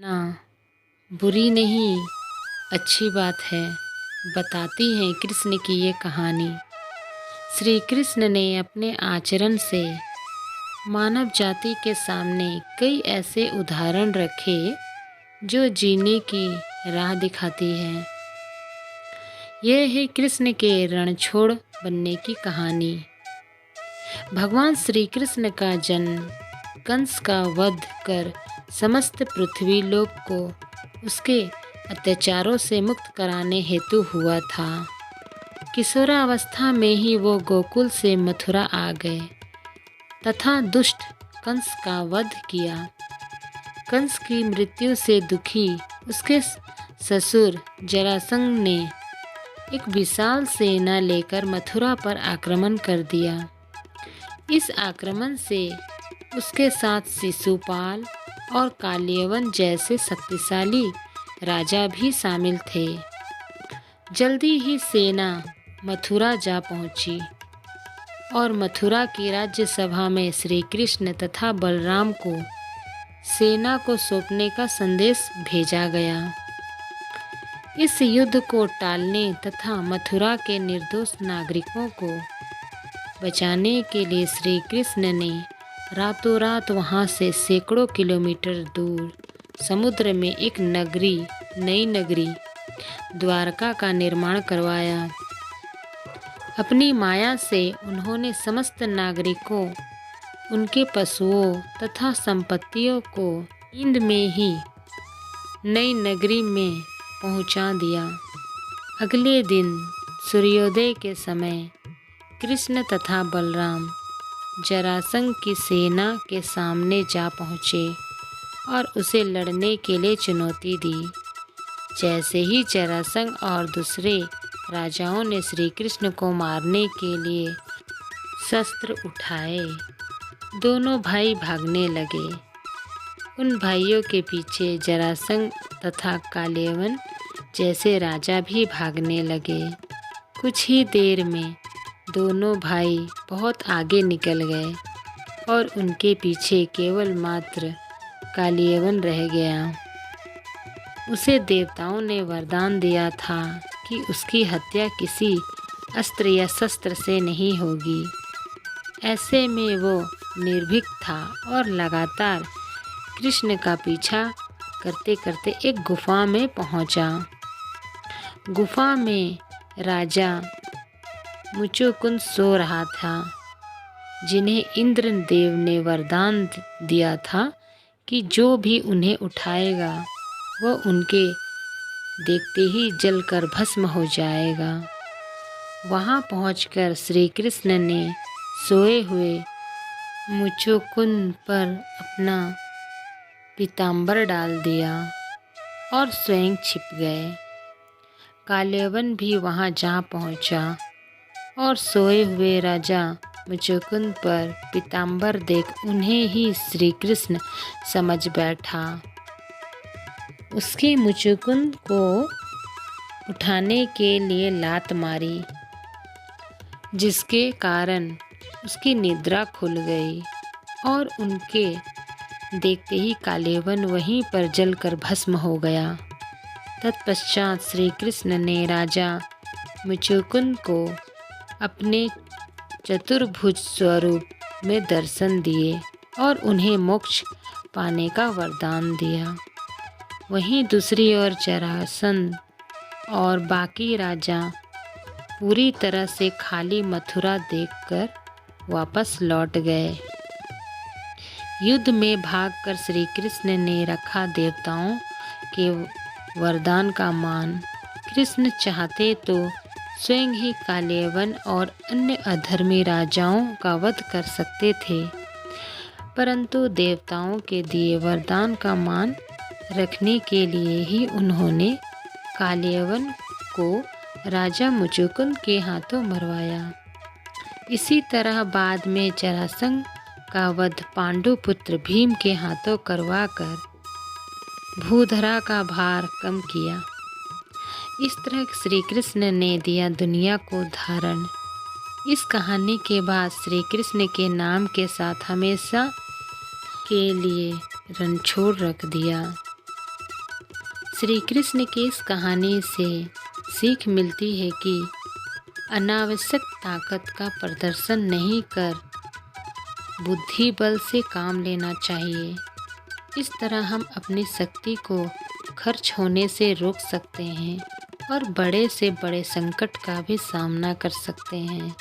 ना बुरी नहीं, अच्छी बात है। बताती हैं कृष्ण की ये कहानी। श्री कृष्ण ने अपने आचरण से मानव जाति के सामने कई ऐसे उदाहरण रखे जो जीने की राह दिखाती है। यह है कृष्ण के रणछोड़ बनने की कहानी। भगवान श्री कृष्ण का जन्म कंस का वध कर समस्त पृथ्वी लोक को उसके अत्याचारों से मुक्त कराने हेतु हुआ था। किशोरावस्था में ही वो गोकुल से मथुरा आ गए तथा दुष्ट कंस का वध किया। कंस की मृत्यु से दुखी उसके ससुर जरासंध ने एक विशाल सेना लेकर मथुरा पर आक्रमण कर दिया। इस आक्रमण से उसके साथ शिशुपाल और कालियवन जैसे शक्तिशाली राजा भी शामिल थे। जल्दी ही सेना मथुरा जा पहुंची और मथुरा की राज्यसभा में श्री कृष्ण तथा बलराम को सेना को सौंपने का संदेश भेजा गया। इस युद्ध को टालने तथा मथुरा के निर्दोष नागरिकों को बचाने के लिए श्री कृष्ण ने रातों रात वहां से सैकड़ों किलोमीटर दूर समुद्र में एक नई नगरी द्वारका का निर्माण करवाया। अपनी माया से उन्होंने समस्त नागरिकों, उनके पशुओं तथा संपत्तियों को नींद में ही नई नगरी में पहुंचा दिया। अगले दिन सूर्योदय के समय कृष्ण तथा बलराम जरासंध की सेना के सामने जा पहुँचे और उसे लड़ने के लिए चुनौती दी। जैसे ही जरासंध और दूसरे राजाओं ने श्री कृष्ण को मारने के लिए शस्त्र उठाए, दोनों भाई भागने लगे। उन भाइयों के पीछे जरासंध तथा कालियवन जैसे राजा भी भागने लगे। कुछ ही देर में दोनों भाई बहुत आगे निकल गए और उनके पीछे केवल मात्र कालियवन रह गया। उसे देवताओं ने वरदान दिया था कि उसकी हत्या किसी अस्त्र या शस्त्र से नहीं होगी। ऐसे में वो निर्भीक था और लगातार कृष्ण का पीछा करते करते एक गुफा में पहुंचा। गुफा में राजा मुचुकुंद सो रहा था, जिन्हें इंद्रदेव ने वरदान दिया था कि जो भी उन्हें उठाएगा वह उनके देखते ही जलकर भस्म हो जाएगा। वहां पहुंचकर श्री कृष्ण ने सोए हुए मुचुकुंद पर अपना पीतांबर डाल दिया और स्वयं छिप गए। कालियवन भी वहां जा पहुंचा और सोए हुए राजा मुचुकुंद पर पीतांबर देख उन्हें ही श्री कृष्ण समझ बैठा। उसके मुचुकुंद को उठाने के लिए लात मारी, जिसके कारण उसकी निद्रा खुल गई और उनके देखते ही कालियवन वहीं पर जलकर भस्म हो गया। तत्पश्चात श्री कृष्ण ने राजा मुचुकुंद को अपने चतुर्भुज स्वरूप में दर्शन दिए और उन्हें मोक्ष पाने का वरदान दिया। वहीं दूसरी ओर जरासंध और बाकी राजा पूरी तरह से खाली मथुरा देखकर वापस लौट गए। युद्ध में भागकर श्री कृष्ण ने रखा देवताओं के वरदान का मान। कृष्ण चाहते तो स्वयं ही कालियवन और अन्य अधर्मी राजाओं का वध कर सकते थे, परंतु देवताओं के दिए वरदान का मान रखने के लिए ही उन्होंने कालियवन को राजा मुचुकुंद के हाथों मरवाया। इसी तरह बाद में जरासंध का वध पांडु पुत्र भीम के हाथों करवाकर भूधरा का भार कम किया। इस तरह श्री कृष्ण ने दिया दुनिया को धारण। इस कहानी के बाद श्री कृष्ण के नाम के साथ हमेशा के लिए रणछोड़ रख दिया। श्री कृष्ण की इस कहानी से सीख मिलती है कि अनावश्यक ताकत का प्रदर्शन नहीं कर बुद्धि बल से काम लेना चाहिए। इस तरह हम अपनी शक्ति को खर्च होने से रोक सकते हैं और बड़े से बड़े संकट का भी सामना कर सकते हैं।